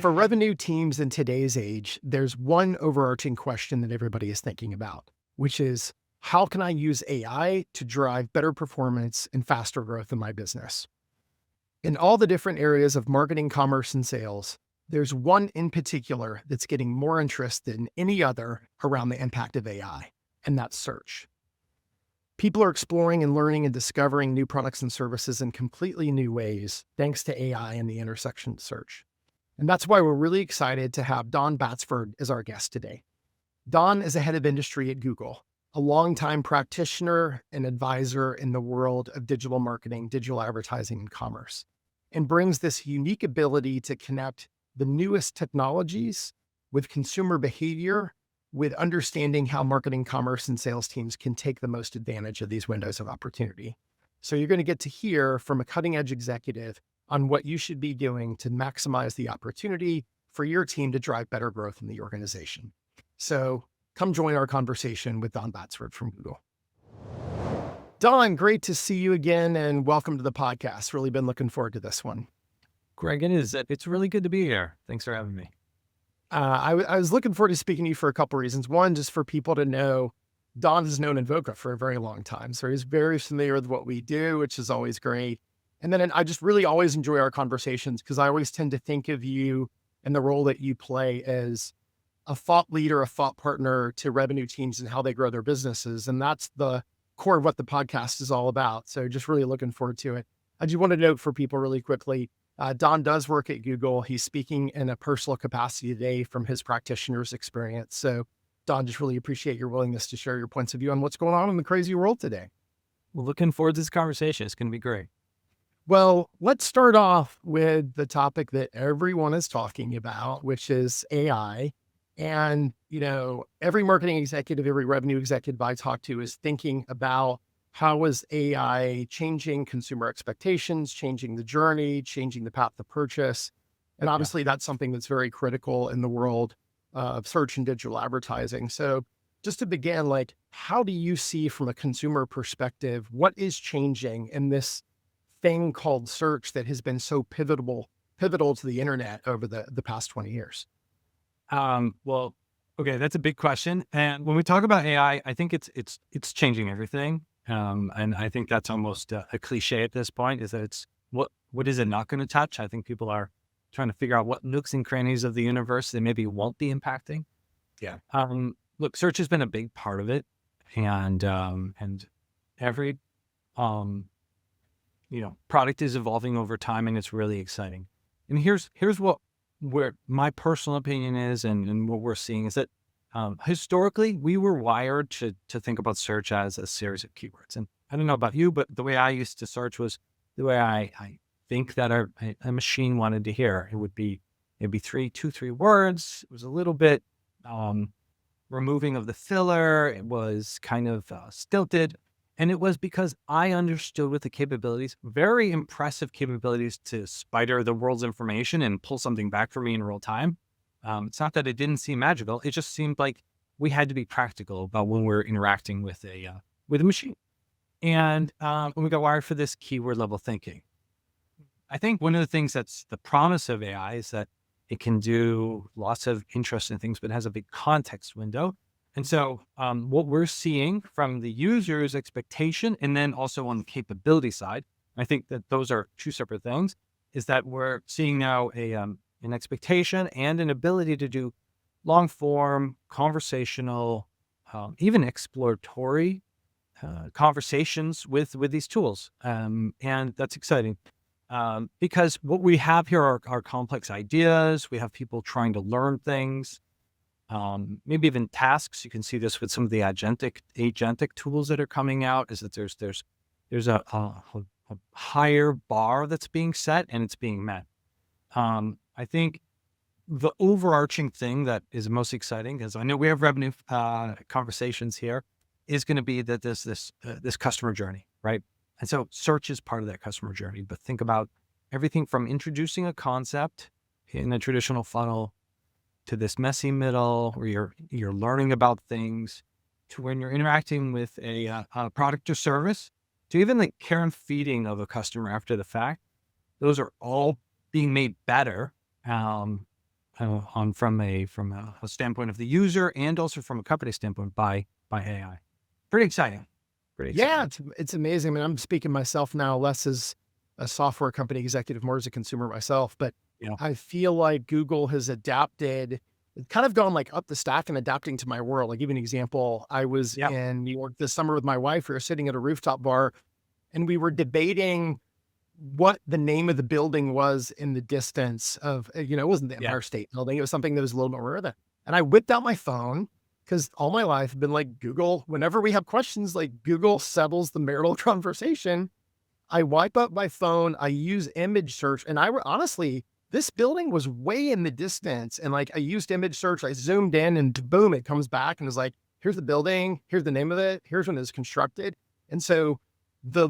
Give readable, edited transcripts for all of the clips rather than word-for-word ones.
For revenue teams in today's age, there's one overarching question that everybody is thinking about, which is how can I use AI to drive better performance and faster growth in my business? In all the different areas of marketing, commerce, and sales, there's one in particular that's getting more interest than any other around the impact of AI, and that's search. People are exploring and learning and discovering new products and services in completely new ways, thanks to AI and the intersection of search. And that's why we're really excited to have Don Batsford as our guest today. Don is a head of industry at Google, a longtime practitioner and advisor in the world of digital marketing, digital advertising, and commerce, and brings this unique ability to connect the newest technologies with consumer behavior, with understanding how marketing, commerce, and sales teams can take the most advantage of these windows of opportunity. So you're going to get to hear from a cutting-edge executive on what you should be doing to maximize the opportunity for your team to drive better growth in the organization. So come join our conversation with Don Batsford from Google. Don, great to see you again and welcome to the podcast. Really been looking forward to this one. Greg, it's really good to be here. Thanks for having me. I was looking forward to speaking to you for a couple of reasons. One, just for people to know, Don has known Invoca for a very long time. So he's very familiar with what we do, which is always great. And then I just really always enjoy our conversations because I always tend to think of you and the role that you play as a thought leader, a thought partner to revenue teams and how they grow their businesses. And that's the core of what the podcast is all about. So just really looking forward to it. I just want to note for people really quickly, Don does work at Google. He's speaking in a personal capacity today from his practitioner's experience. So Don, just really appreciate your willingness to share your points of view on what's going on in the crazy world today. Well, looking forward to this conversation. It's going to be great. Well, let's start off with the topic that everyone is talking about, which is AI. And, every marketing executive, every revenue executive I talk to is thinking about how is AI changing consumer expectations, changing the journey, changing the path to purchase. And obviously that's something that's very critical in the world of search and digital advertising. So just to begin, how do you see from a consumer perspective, what is changing in this thing called search that has been so pivotal to the internet over the past 20 years? Well, okay, that's a big question. And when we talk about AI, I think it's changing everything. And I think that's almost a cliche at this point, is that it's what is it not going to touch? I think people are trying to figure out what nooks and crannies of the universe they maybe won't be impacting. Yeah. Look, search has been a big part of it, and every product is evolving over time, and it's really exciting. And here's where my personal opinion is, and what we're seeing is that historically we were wired to think about search as a series of keywords. And I don't know about you, but the way I used to search was the way I think that a machine wanted to hear. It would be maybe two, three words. It was a little bit removing of the filler. It was kind of stilted. And it was because I understood with the capabilities, very impressive capabilities to spider the world's information and pull something back for me in real time. It's not that it didn't seem magical. It just seemed like we had to be practical about when we're interacting with a machine. And we got wired for this keyword level thinking. I think one of the things that's the promise of AI is that it can do lots of interesting things, but it has a big context window. And so what we're seeing from the user's expectation, and then also on the capability side, I think that those are two separate things, is that we're seeing now an expectation and an ability to do long form, conversational, even exploratory conversations with these tools. And that's exciting because what we have here are complex ideas. We have people trying to learn things. Maybe even tasks. You can see this with some of the agentic tools that are coming out, is that there's a higher bar that's being set and it's being met. I think the overarching thing that is most exciting, because I know we have revenue conversations here, is going to be that there's this customer journey, right? And so search is part of that customer journey, but think about everything from introducing a concept in a traditional funnel to this messy middle where you're learning about things, to when you're interacting with a product or service, to even the care and feeding of a customer after the fact. Those are all being made better on from a standpoint of the user and also from a company standpoint by AI. Pretty exciting. Pretty Yeah, exciting. it's amazing. I mean, I'm speaking myself now less as a software company executive, more as a consumer myself, but You know. I feel like Google has adapted, kind of gone like up the stack and adapting to my world. I'll give you an example. I was Yeah. in New York this summer with my wife. We were sitting at a rooftop bar and we were debating what the name of the building was in the distance of, it wasn't the Yeah. Empire State Building. It was something that was a little bit more than. And I whipped out my phone because all my life I've been like, Google, whenever we have questions, like Google settles the marital conversation. I wipe up my phone. I use image search. And honestly, this building was way in the distance. And like I used image search, I zoomed in and boom, it comes back and is like, here's the building, here's the name of it, here's when it was constructed. And so the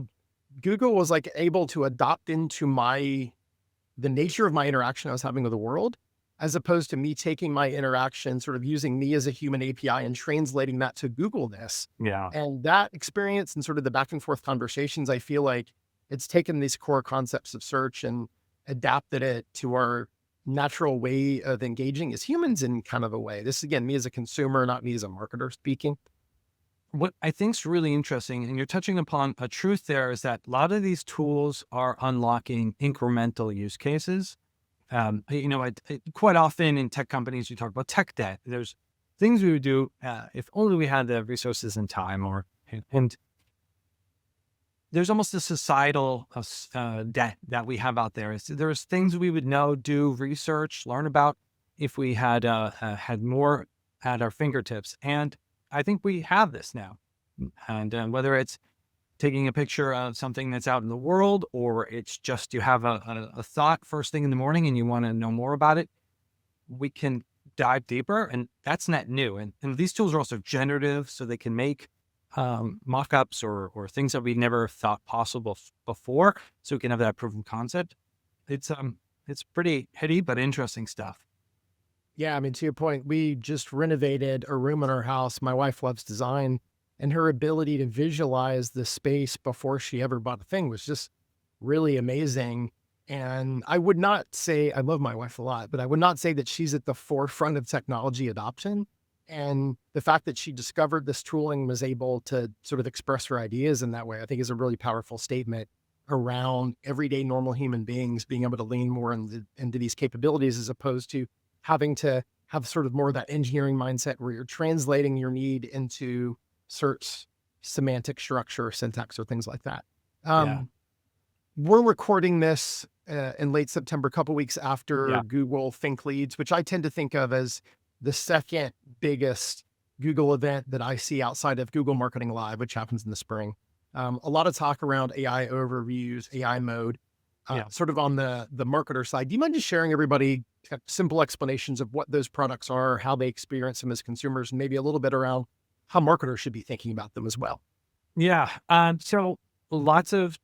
Google was like able to adopt into the nature of my interaction I was having with the world, as opposed to me taking my interaction, sort of using me as a human API and translating that to Google-ness. Yeah. And that experience and sort of the back and forth conversations, I feel like it's taken these core concepts of search and adapted it to our natural way of engaging as humans in kind of a way. This again, me as a consumer, not me as a marketer speaking. What I think is really interesting, and you're touching upon a truth there, is that a lot of these tools are unlocking incremental use cases. Quite often in tech companies, you talk about tech debt. There's things we would do if only we had the resources and time, and there's almost a societal debt that we have out there. There's things we would know, do research, learn about if we had more at our fingertips. And I think we have this now. And whether it's taking a picture of something that's out in the world, or it's just you have a thought first thing in the morning and you want to know more about it, we can dive deeper. And that's not new. And these tools are also generative, so they can make mock-ups or things that we never thought possible before. So we can have that proven concept. It's pretty heady, but interesting stuff. Yeah, I mean, to your point, we just renovated a room in our house. My wife loves design, and her ability to visualize the space before she ever bought a thing was just really amazing. And I would not say I love my wife a lot, but I would not say that she's at the forefront of technology adoption. And the fact that she discovered this tooling and was able to sort of express her ideas in that way, I think is a really powerful statement around everyday normal human beings being able to lean more into these capabilities as opposed to having to have sort of more of that engineering mindset where you're translating your need into search semantic structure, syntax, or things like that. Yeah. Um, we're recording this in late September, a couple weeks after Yeah. Google Think Leads, which I tend to think of as the second biggest Google event that I see outside of Google Marketing Live, which happens in the spring. A lot of talk around AI overviews, AI mode, Yeah. sort of on the marketer side. Do you mind just sharing everybody simple explanations of what those products are, how they experience them as consumers, and maybe a little bit around how marketers should be thinking about them as well? Yeah. So lots of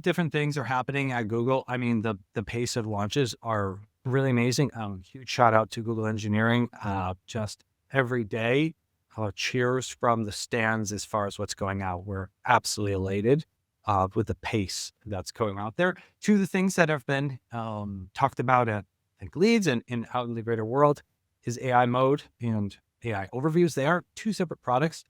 different things are happening at Google. I mean, the pace of launches are really amazing. Huge shout out to Google engineering. Just every day, cheers from the stands as far as what's going out. We're absolutely elated with the pace that's going out there. Two of the things that have been talked about at Think Leads and out in the greater world is AI mode and AI overviews. They are two separate products.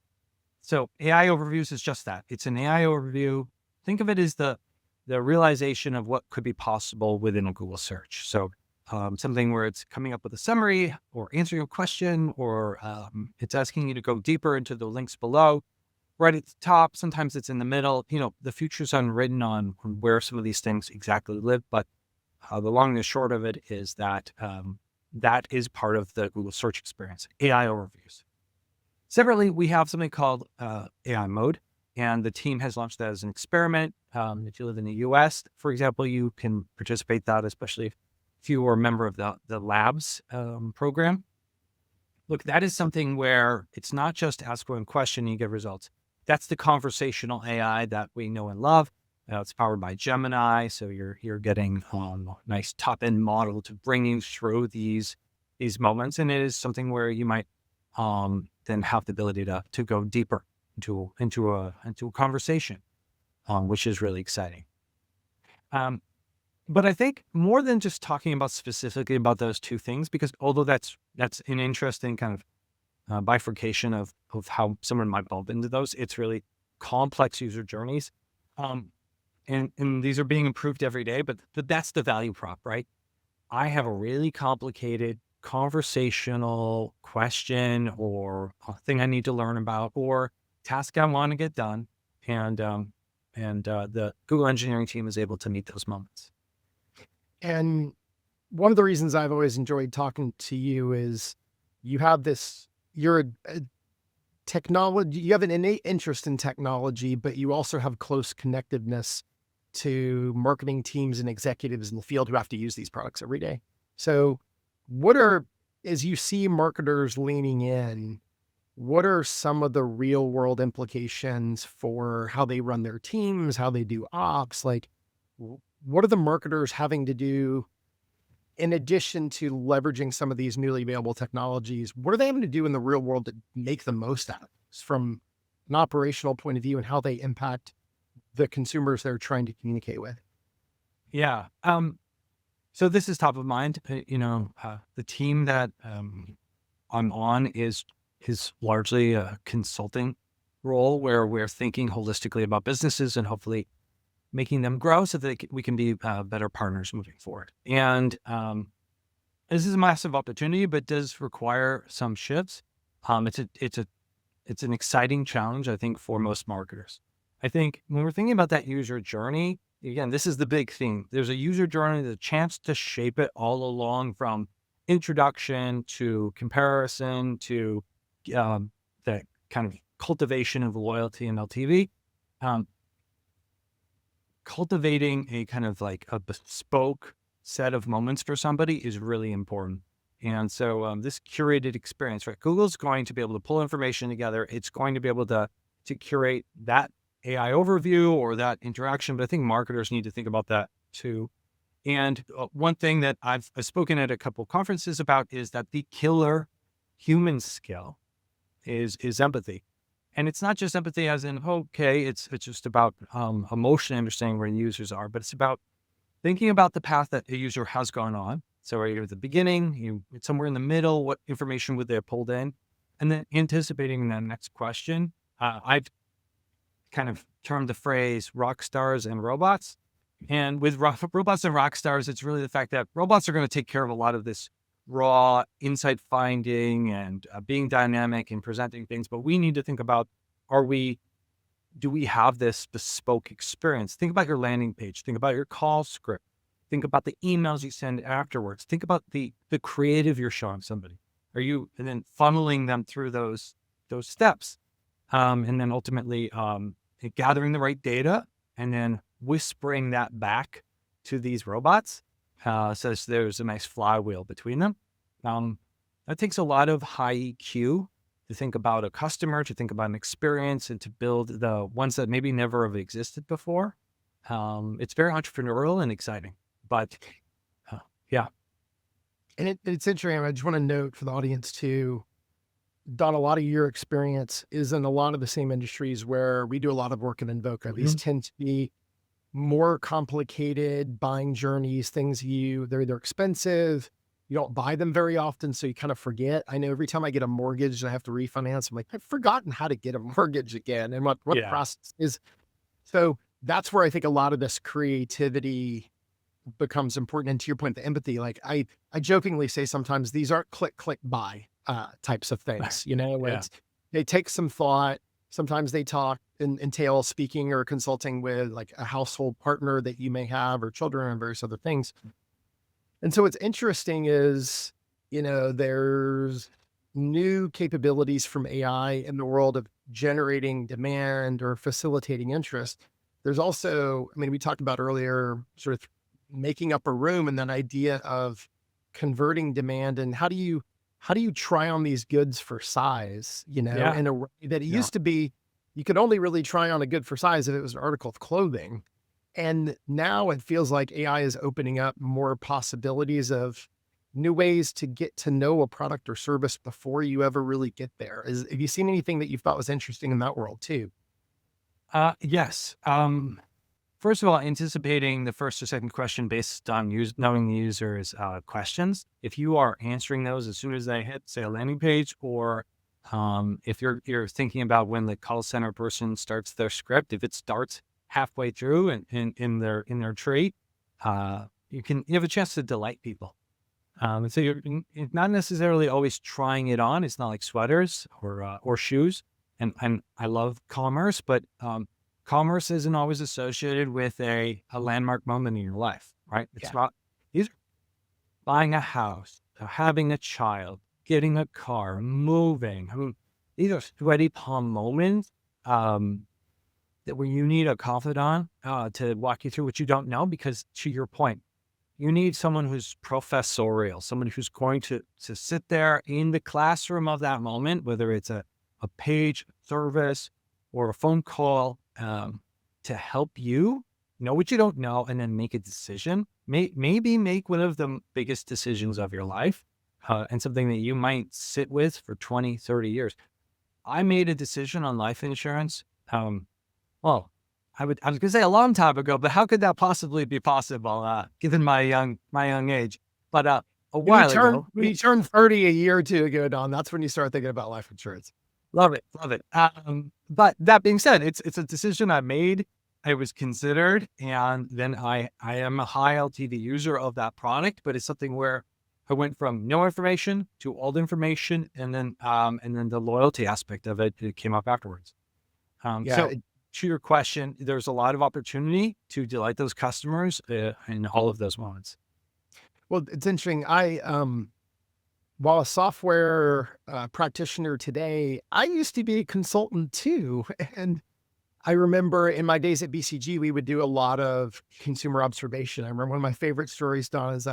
So AI overviews is just that. It's an AI overview. Think of it as the realization of what could be possible within a Google search. So something where it's coming up with a summary or answering a question, or it's asking you to go deeper into the links below, right at the top. Sometimes it's in the middle. The future's unwritten on where some of these things exactly live. But the long and the short of it is that that is part of the Google search experience, AI overviews. Separately, we have something called AI mode, and the team has launched that as an experiment. If you live in the US, for example, you can participate that, especially if you are a member of the labs program. Look, that is something where it's not just ask one question and you get results. That's the conversational AI that we know and love. It's powered by Gemini, so you're getting a nice top end model to bring you through these moments, and it is something where you might then have the ability to go deeper into a conversation, which is really exciting. But I think more than just talking about specifically about those two things, because although that's an interesting kind of bifurcation of how someone might bump into those, it's really complex user journeys. Um, and these are being improved every day, but that's the value prop, right? I have a really complicated conversational question or a thing I need to learn about or task I want to get done. And the Google engineering team is able to meet those moments. And one of the reasons I've always enjoyed talking to you is you have this, you're a technology, you have an innate interest in technology, but you also have close connectiveness to marketing teams and executives in the field who have to use these products every day. So, what are, as you see marketers leaning in, what are some of the real world implications for how they run their teams, how they do ops? Like, what are the marketers having to do in addition to leveraging some of these newly available technologies? What are they having to do in the real world to make the most out of this from an operational point of view and how they impact the consumers they're trying to communicate with? Yeah. So this is top of mind. The team that I'm on is largely a consulting role where we're thinking holistically about businesses and hopefully making them grow so that we can be better partners moving forward. And this is a massive opportunity, but does require some shifts. It's an exciting challenge, I think, for most marketers. I think when we're thinking about that user journey, again, this is the big thing. There's a user journey, the chance to shape it all along from introduction to comparison to the kind of cultivation of loyalty and LTV. Cultivating a kind of like a bespoke set of moments for somebody is really important. And so this curated experience, right? Google's going to be able to pull information together. It's going to be able to curate that AI overview or that interaction. But I think marketers need to think about that too. And one thing that I've spoken at a couple conferences about is that the killer human skill is empathy. And it's not just empathy as in, okay, it's just about emotion, understanding where users are, but it's about thinking about the path that a user has gone on. So are you at the beginning, somewhere in the middle, what information would they have pulled in? And then anticipating that next question. I've kind of termed the phrase rock stars and robots. And with robots and rock stars, it's really the fact that robots are going to take care of a lot of this raw insight finding and being dynamic and presenting things. But we need to think about, do we have this bespoke experience? Think about your landing page. Think about your call script. Think about the emails you send afterwards. Think about the creative you're showing somebody. And then funneling them through those steps. And then ultimately gathering the right data and then whispering that back to these robots. So there's a nice flywheel between them. That takes a lot of high EQ to think about a customer, to think about an experience, and to build the ones that maybe never have existed before. It's very entrepreneurial and exciting, but yeah. And it's interesting. I just want to note for the audience too, Don, a lot of your experience is in a lot of the same industries where we do a lot of work in Invoca. Mm-hmm. These tend to be more complicated buying journeys, they're either expensive, you don't buy them very often, so you kind of forget. I know every time I get a mortgage and I have to refinance, I'm like, I've forgotten how to get a mortgage again and what the Yeah. process is. So that's where I think a lot of this creativity becomes important. And to your point, the empathy, like I jokingly say sometimes these aren't click, click, buy types of things, Yeah. they take some thought. Sometimes they entail speaking or consulting with like a household partner that you may have or children and various other things. And so what's interesting is, there's new capabilities from AI in the world of generating demand or facilitating interest. There's also, we talked about earlier, sort of making up a room and that idea of converting demand and how do you try on these goods for size, Yeah. in a way that it used to be, you could only really try on a good for size if it was an article of clothing. And now it feels like AI is opening up more possibilities of new ways to get to know a product or service before you ever really get there. Have you seen anything that you thought was interesting in that world too? Yes. first of all, anticipating the first or second question based on knowing the user's questions. If you are answering those as soon as they hit, say, a landing page, or if you're thinking about when the call center person starts their script, if it starts halfway through and in their trait, you have a chance to delight people. And so you're not necessarily always trying it on. It's not like sweaters or shoes. And I love commerce, but commerce isn't always associated with a landmark moment in your life, right? It's Yeah. about these are buying a house, having a child, getting a car, moving. I mean, these are sweaty palm moments that where you need a confidant to walk you through what you don't know, because to your point, you need someone who's professorial, someone who's going to sit there in the classroom of that moment, whether it's a page, service, or a phone call, to help you know what you don't know and then make a decision. Maybe make one of the biggest decisions of your life, and something that you might sit with for 20, 30 years. I made a decision on life insurance. Well, I was going to say a long time ago, but how could that possibly be possible, given my young age? But a while ago, When you turn 30 a year or two ago, Don, that's when you start thinking about life insurance. love it, love it. But that being said, it's a decision I made. I was considered, and then I am a high LTV user of that product, but it's something where I went from no information to old information, and then the loyalty aspect of it came up afterwards. Yeah. So to your question, there's a lot of opportunity to delight those customers in all of those moments. Well, it's interesting. While a software practitioner today, I used to be a consultant too. And I remember in my days at BCG, we would do a lot of consumer observation. I remember one of my favorite stories, Don, is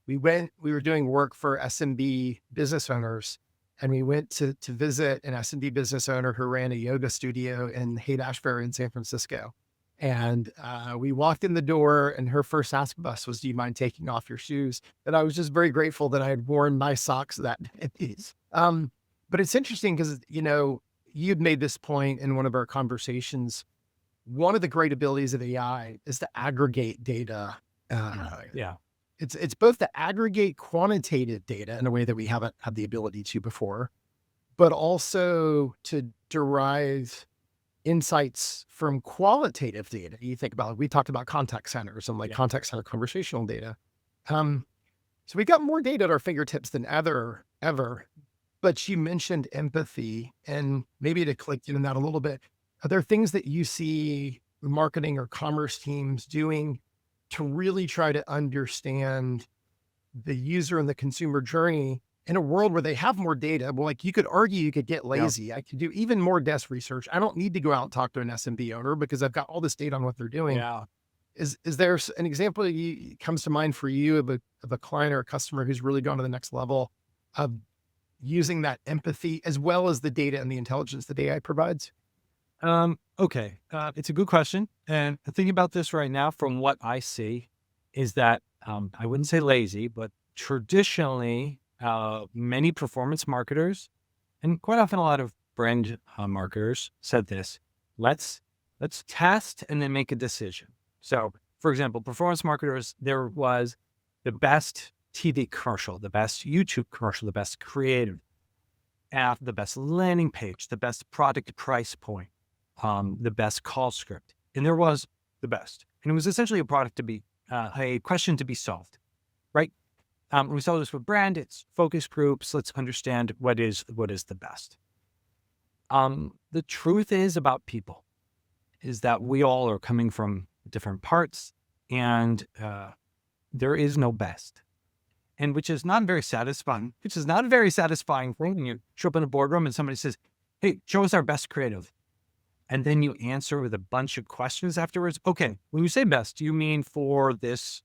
we were doing work for SMB business owners, and we went to visit an SMB business owner who ran a yoga studio in Haight-Ashbury in San Francisco. And we walked in the door, and her first ask of us was, "Do you mind taking off your shoes?" And I was just very grateful that I had worn nice socks that day. But it's interesting because, you'd made this point in one of our conversations. One of the great abilities of AI is to aggregate data. Yeah. It's both to aggregate quantitative data in a way that we haven't had the ability to before, but also to derive insights from qualitative data. You think about, we talked about contact centers and like Yeah. contact center conversational data. So we got more data at our fingertips than ever. But you mentioned empathy, and maybe to click into that a little bit, are there things that you see marketing or commerce teams doing to really try to understand the user and the consumer journey in a world where they have more data? Well, like, you could argue you could get Yeah. lazy. I could do even more desk research. I don't need to go out and talk to an SMB owner because I've got all this data on what they're doing. Yeah. Is there an example that comes to mind for you of a client or a customer who's really gone to the next level of using that empathy as well as the data and the intelligence that AI provides? Okay. It's a good question. And thinking about this right now, from what I see, is that I wouldn't say lazy, but traditionally, many performance marketers, and quite often a lot of brand marketers, said this: let's test and then make a decision. So, for example, performance marketers, there was the best TV commercial, the best YouTube commercial, the best creative app, the best landing page, the best product price point, the best call script. And there was the best. And it was essentially a question to be solved, right? We saw this with brand, it's focus groups. Let's understand what is the best. The truth is about people is that we all are coming from different parts, and there is no best. And which is not very satisfying, when you show up in a boardroom and somebody says, "Hey, show us our best creative." And then you answer with a bunch of questions afterwards. Okay, when you say best, do you mean for this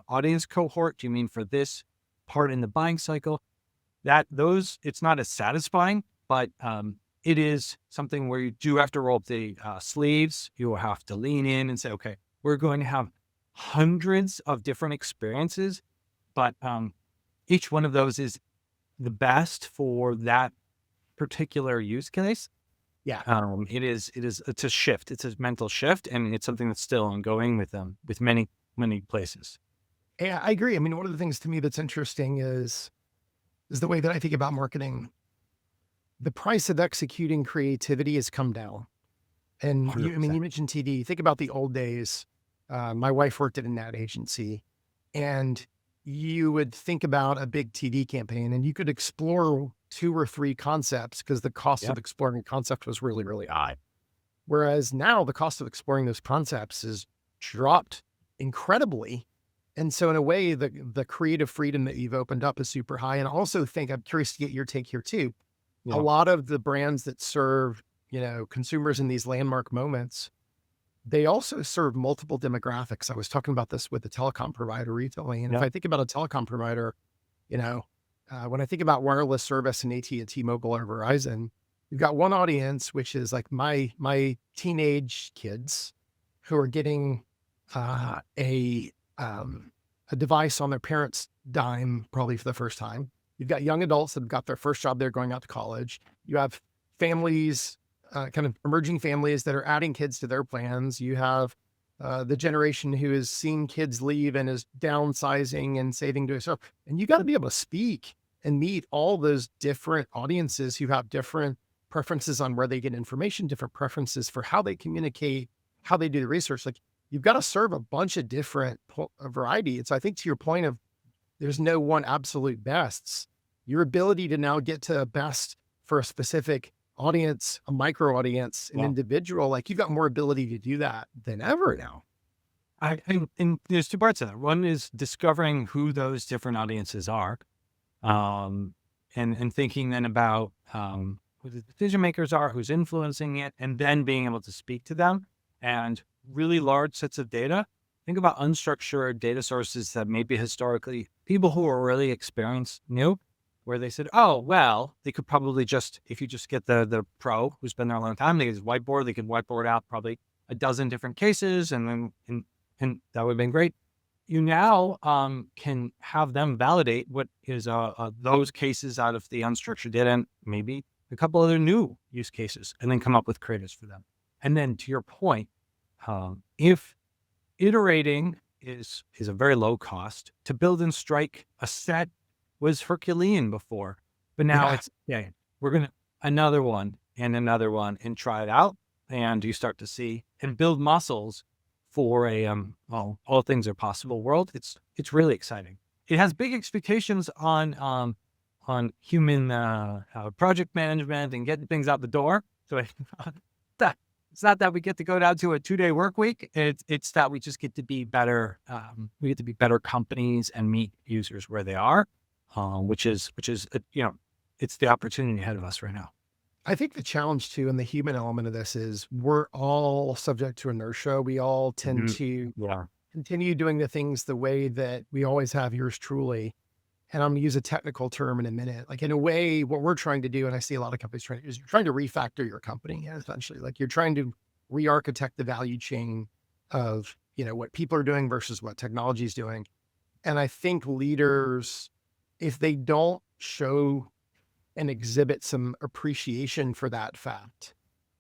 audience cohort? Do you mean for this part in the buying cycle? It's not as satisfying, but it is something where you do have to roll up the sleeves. You will have to lean in and say, okay, we're going to have hundreds of different experiences, but each one of those is the best for that particular use case. Yeah. It's a shift. It's a mental shift, and it's something that's still ongoing with them, with many, many places. Yeah, I agree. I mean, one of the things to me that's interesting is the way that I think about marketing. The price of executing creativity has come down. And I mean, 100%. you mentioned TD. Think about the old days. My wife worked at an ad agency, and you would think about a big TD campaign, and you could explore two or three concepts because the cost of Yep. exploring a concept was really, really high. Whereas now the cost of exploring those concepts is dropped incredibly. And so in a way, the creative freedom that you've opened up is super high. And I also think I'm curious to get your take here too. A Yeah. lot of the brands that serve, consumers in these landmark moments, they also serve multiple demographics. I was talking about this with a telecom provider recently. And if Yep. I think about a telecom provider, you know, when I think about wireless service and AT&T Mobile or Verizon, you've got one audience, which is like my teenage kids who are getting uh, a a device on their parents' dime, probably for the first time. You've got young adults that have got their first job there going out to college. You have families, kind of emerging families that are adding kids to their plans. You have the generation who has seen kids leave and is downsizing and saving to herself. And you got to be able to speak and meet all those different audiences who have different preferences on where they get information, different preferences for how they communicate, how they do the research. Like you've got to serve a bunch of different variety. And so I think to your point of there's no one absolute bests, your ability to now get to a best for a specific audience, a micro audience, an Yeah. individual, like you've got more ability to do that than ever now. And there's two parts of that. One is discovering who those different audiences are, um, and thinking then about who the decision makers are, who's influencing it, and then being able to speak to them. And really large sets of data. Think about unstructured data sources that maybe historically people who are really experienced knew, where they said, "Oh, well, they could probably just if you just get the pro who's been there a long time, they just whiteboard. They could whiteboard out probably a dozen different cases, and then and that would have been great." You now can have them validate what is those cases out of the unstructured data and maybe a couple other new use cases and then come up with creatives for them. And then to your point, if iterating is a very low cost to build and strike a set was Herculean before, but now Yeah. it's, yeah, we're going to another one and try it out. And you start to see and build muscles for a well, all things are possible world. It's really exciting. It has big expectations on human project management and getting things out the door. So that it's not that we get to go down to a 2-day work week. It's that we just get to be better. We get to be better companies and meet users where they are, which is it's the opportunity ahead of us right now. I think the challenge too, and the human element of this is we're all subject to inertia. We all tend Mhm. to Yeah. continue doing the things the way that we always have, yours truly. And I'm gonna use a technical term in a minute. Like in a way, what we're trying to do, and I see a lot of companies trying to do, is you're trying to refactor your company, yeah, essentially. Like you're trying to re-architect the value chain of, what people are doing versus what technology is doing. And I think leaders, if they don't show and exhibit some appreciation for that fact,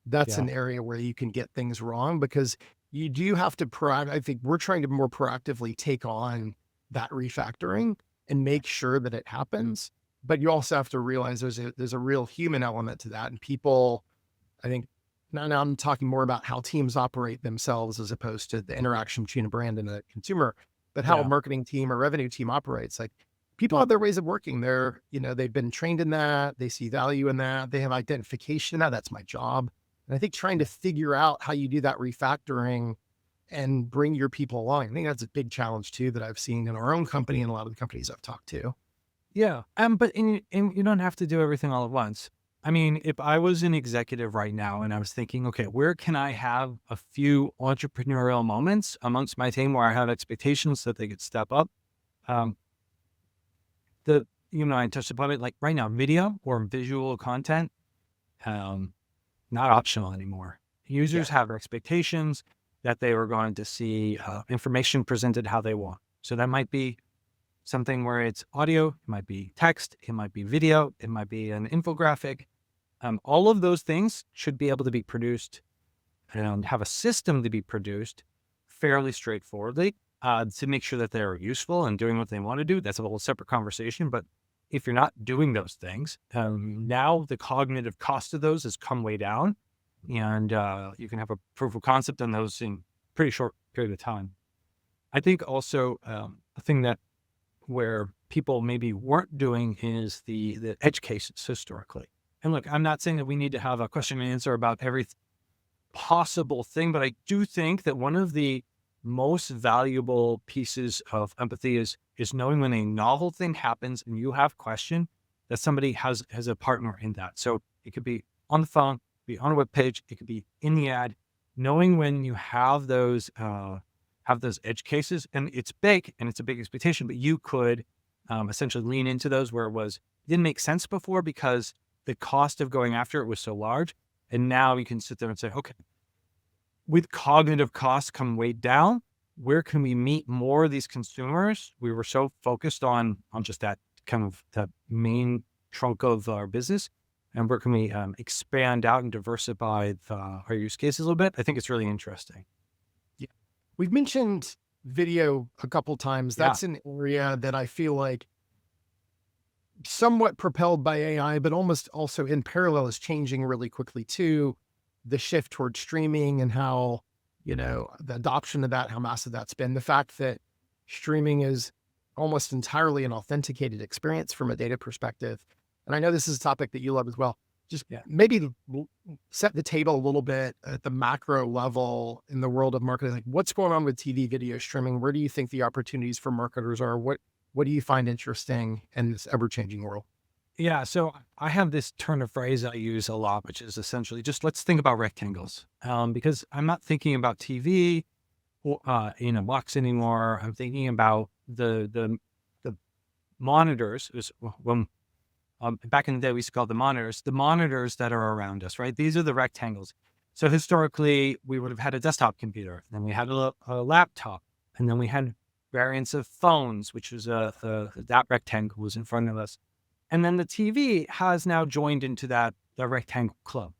that's Yeah. an area where you can get things wrong because you do have to I think we're trying to more proactively take on that refactoring and make sure that it happens. But you also have to realize there's a real human element to that. And people, I think now I'm talking more about how teams operate themselves as opposed to the interaction between a brand and a consumer, but how a Yeah. marketing team or revenue team operates. Like people have their ways of working. They've been trained in that. They see value in that. They have identification in that. That's my job. And I think trying to figure out how you do that refactoring and bring your people along, I think that's a big challenge too that I've seen in our own company and a lot of the companies I've talked to. Yeah. But and you don't have to do everything all at once. I mean, if I was an executive right now and I was thinking, okay, where can I have a few entrepreneurial moments amongst my team where I have expectations that they could step up? Um, I touched upon it, like right now, video or visual content, um, not optional anymore. Yeah. Users have expectations that they are going to see information presented how they want. So that might be something where it's audio, it might be text, it might be video, it might be an infographic. All of those things should be able to be produced and have a system to be produced fairly straightforwardly to make sure that they're useful and doing what they want to do. That's a whole separate conversation. But if you're not doing those things, now the cognitive cost of those has come way down, and you can have a proof of concept on those in pretty short period of time. I think also a thing that where people maybe weren't doing is the edge cases historically. And look, I'm not saying that we need to have a question and answer about every possible thing, but I do think that one of the most valuable pieces of empathy is knowing when a novel thing happens and you have question that somebody has a partner in that. So it could be on the phone, be on a web page, it could be in the ad. Knowing when you have those edge cases, and it's big and it's a big expectation, but you could essentially lean into those where it didn't make sense before because the cost of going after it was so large. And now you can sit there and say, okay, with cognitive costs come way down, where can we meet more of these consumers? We were so focused on just that kind of that main trunk of our business. And where can we expand out and diversify our use cases a little bit? I think it's really interesting. Yeah. We've mentioned video a couple times. Yeah. That's an area that I feel like somewhat propelled by AI, but almost also in parallel is changing really quickly too. The shift towards streaming and how, the adoption of that, how massive that's been. The fact that streaming is almost entirely an authenticated experience from a data perspective. And I know this is a topic that you love as well. Just maybe set the table a little bit at the macro level in the world of marketing. Like what's going on with TV video streaming? Where do you think the opportunities for marketers are? What do you find interesting in this ever-changing world? Yeah, so I have this turn of phrase I use a lot, which is essentially just let's think about rectangles, because I'm not thinking about TV in a box anymore. I'm thinking about the monitors. When back in the day we used to call them the monitors that are around us, right? These are the rectangles. So historically, we would have had a desktop computer, and then we had a laptop, and then we had variants of phones, which was that rectangle was in front of us. And then the TV has now joined into the rectangle club.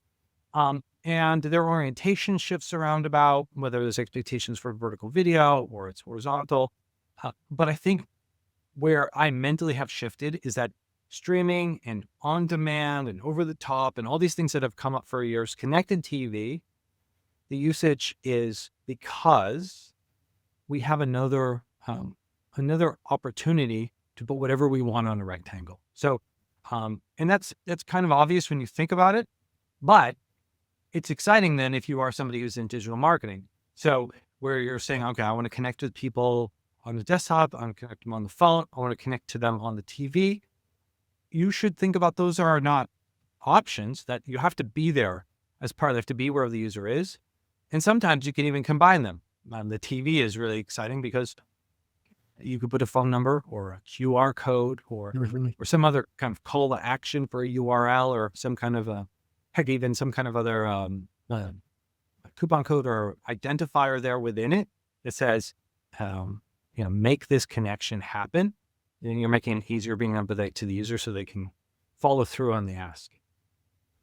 And their orientation shifts around about whether there's expectations for vertical video or it's horizontal. But I think where I mentally have shifted is that streaming and on demand and over the top and all these things that have come up for years, connected TV, the usage is because we have another opportunity to put whatever we want on a rectangle. So, and that's kind of obvious when you think about it, but it's exciting then if you are somebody who's in digital marketing. So where you're saying, okay, I want to connect with people on the desktop, I want to connect them on the phone, I want to connect to them on the TV. You should think about those are not options that you have to be there as part of it, have to be where the user is. And sometimes you can even combine them. The TV is really exciting because you could put a phone number or a QR code or some other kind of call to action for a URL or some kind of even some kind of other coupon code or identifier there within it that says, make this connection happen. And you're making it easier being empathetic to the user so they can follow through on the ask.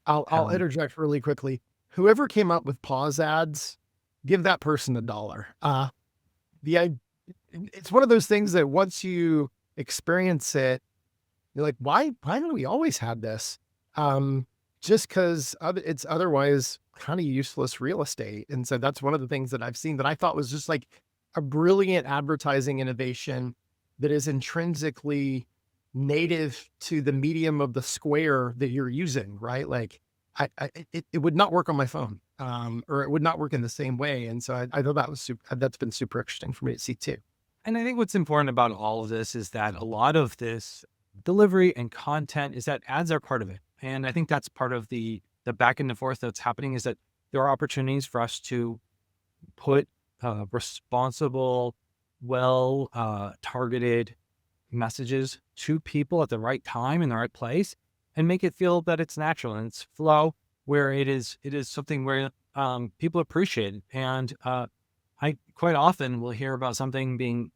I'll interject really quickly. Whoever came up with pause ads, give that person $1. It's one of those things that once you experience it, you're like, why haven't we always had this? Just because it's otherwise kind of useless real estate. And so that's one of the things that I've seen that I thought was just like a brilliant advertising innovation that is intrinsically native to the medium of the square that you're using, right? Like it would not work on my phone, or it would not work in the same way. And so I thought that's been super interesting for me to see too. And I think what's important about all of this is that a lot of this delivery and content is that ads are part of it. And I think that's part of the back and forth that's happening is that there are opportunities for us to put responsible, targeted messages to people at the right time in the right place and make it feel that it's natural and it's flow where it is something where people appreciate it. And I quite often will hear about something being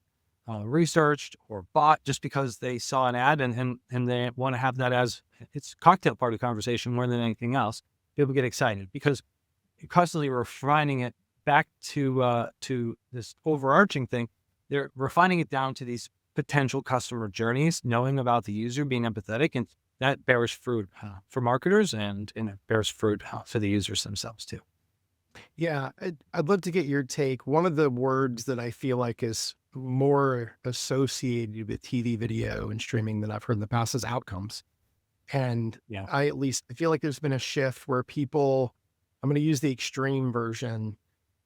researched or bought just because they saw an ad and they want to have that as it's cocktail party conversation more than anything else. People get excited because you're constantly refining it back to this overarching thing. They're refining it down to these potential customer journeys, knowing about the user, being empathetic, and that bears fruit for marketers and it bears fruit for the users themselves too. Yeah, I'd love to get your take. One of the words that I feel like is more associated with TV video and streaming than I've heard in the past is outcomes. And Yeah. I feel like there's been a shift where people, I'm going to use the extreme version.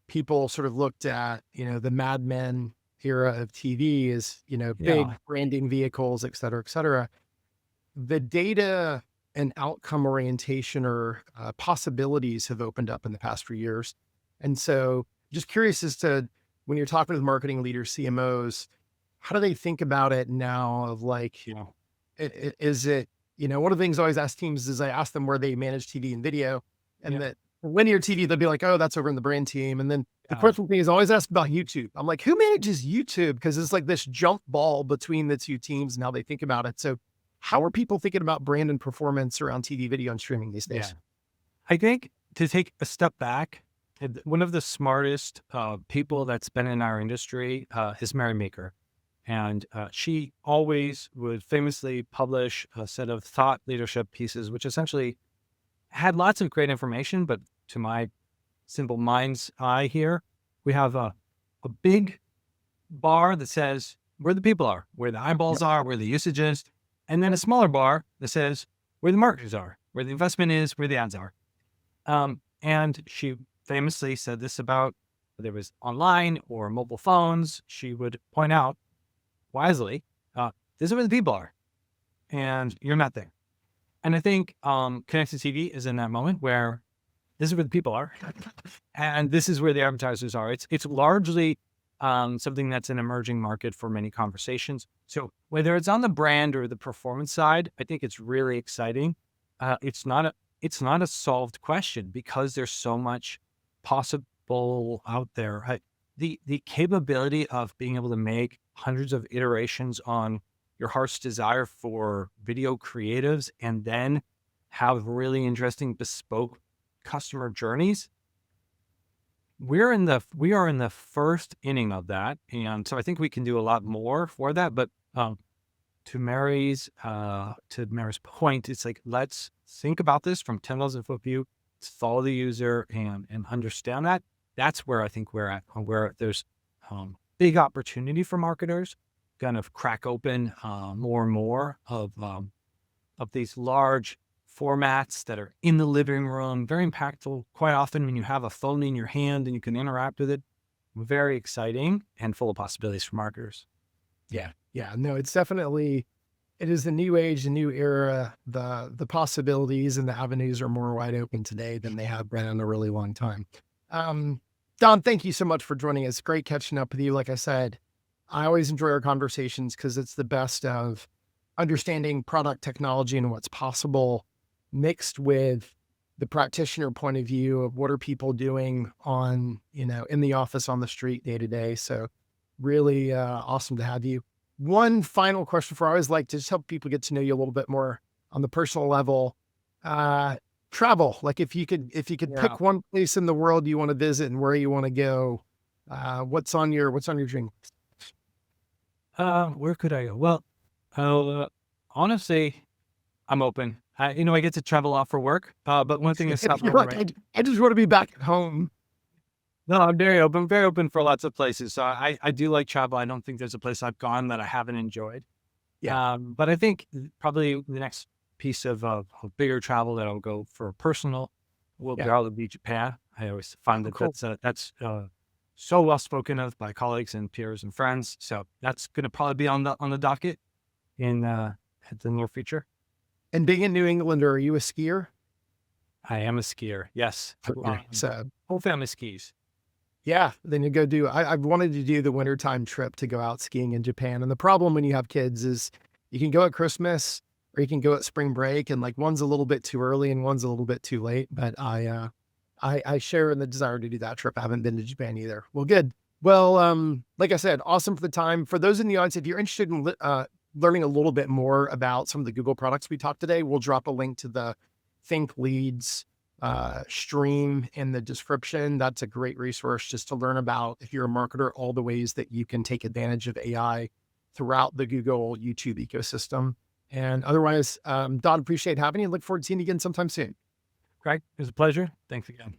People sort of looked at, the Mad Men era of TV as, big Yeah. branding vehicles, et cetera, et cetera. The data and outcome orientation or possibilities have opened up in the past few years. And so just curious as to when you're talking with marketing leaders, CMOs, how do they think about it now of like, Yeah. is it, one of the things I always ask teams is I ask them where they manage TV and video, and Yeah. that for linear TV, they'll be like, oh, that's over in the brand team. And then the Yeah. question thing is I always ask about YouTube. I'm like, who manages YouTube? Because it's like this jump ball between the two teams and how they think about it. So how are people thinking about brand and performance around TV, video, and streaming these Yeah. days? I think to take a step back, one of the smartest people that's been in our industry is Mary Maker. And she always would famously publish a set of thought leadership pieces, which essentially had lots of great information. But to my simple mind's eye here, we have a big bar that says where the people are, where the eyeballs are, where the usage is. And then a smaller bar that says where the marketers are, where the investment is, where the ads are. And she famously said this about whether it was online or mobile phones. She would point out wisely, this is where the people are, and you're not there. And I think connected TV is in that moment where this is where the people are, and this is where the advertisers are. It's largely something that's an emerging market for many conversations. So whether it's on the brand or the performance side, I think it's really exciting. It's not a solved question because there's so much possible out there. The capability of being able to make hundreds of iterations on your heart's desire for video creatives and then have really interesting bespoke customer journeys. We are in the first inning of that, and so I think we can do a lot more for that. But to Mary's point, it's like let's think about this from 10,000-foot view. Let's follow the user and understand that. That's where I think we're at, where there's big opportunity for marketers, kind of crack open more and more of these large formats that are in the living room, very impactful. Quite often when you have a phone in your hand and you can interact with it, very exciting and full of possibilities for marketers. Yeah. Yeah. No, it is the new age, the new era. The possibilities and the avenues are more wide open today than they have been in a really long time. Don, thank you so much for joining us. Great catching up with you. Like I said, I always enjoy our conversations because it's the best of understanding product technology and what's possible mixed with the practitioner point of view of what are people doing on, in the office, on the street day to day. So really awesome to have you. One final question for I always like to just help people get to know you a little bit more on the personal level. Travel, like if you could pick one place in the world you want to visit and where you want to go, what's on your dream list? Where could I go? Well, honestly, I'm open. I get to travel a lot for work, but one thing is You're like, I just want to be back at home. No, I'm very open for lots of places. So I do like travel. I don't think there's a place I've gone that I haven't enjoyed. Yeah. But I think probably the next piece of bigger travel that I'll go for personal will probably be Japan. I always find that that's so well spoken of by colleagues and peers and friends. So that's going to probably be on the docket in the near future. And being in New England, are you a skier? I am a skier. Yes. Okay. So whole family skis. Yeah, then you go do, I've wanted to do the wintertime trip to go out skiing in Japan. And the problem when you have kids is you can go at Christmas or you can go at spring break, and like one's a little bit too early and one's a little bit too late. But I share in the desire to do that trip. I haven't been to Japan either. Well, good. Well, like I said, awesome for the time. For those in the audience, if you're interested in learning a little bit more about some of the Google products we talked today, we'll drop a link to the Think Leads stream in the description. That's a great resource just to learn about, if you're a marketer, all the ways that you can take advantage of AI throughout the Google YouTube ecosystem. And otherwise, Don, appreciate having you. Look forward to seeing you again sometime soon. Craig, it was a pleasure. Thanks again.